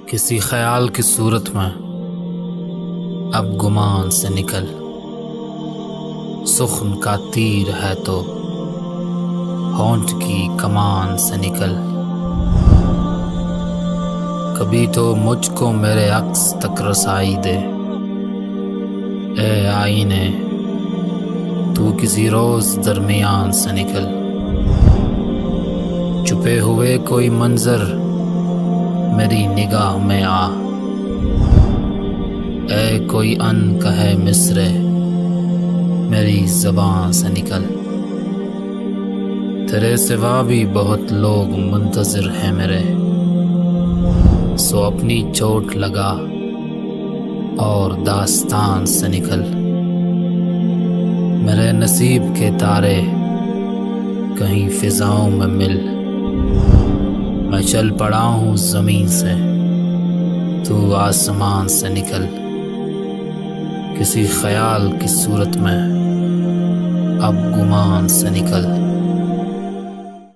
کسی خیال کی صورت میں اب گمان سے نکل، سخن کا تیر ہے تو ہونٹ کی کمان سے نکل۔ کبھی تو مجھ کو میرے عکس تک رسائی دے، اے آئینے تو کسی روز درمیان سے نکل۔ چھپے ہوئے کوئی منظر میری نگاہ میں آ، اے کوئی ان کہے مصرعے میری زبان سے نکل۔ تیرے سوا بھی بہت لوگ منتظر ہیں میرے، سو اپنی چوٹ لگا اور داستان سے نکل۔ میرے نصیب کے تارے کہیں فضاؤں میں مل، میں چل پڑا ہوں زمین سے تو آسمان سے نکل۔ کسی خیال کی صورت میں اب گمان سے نکل۔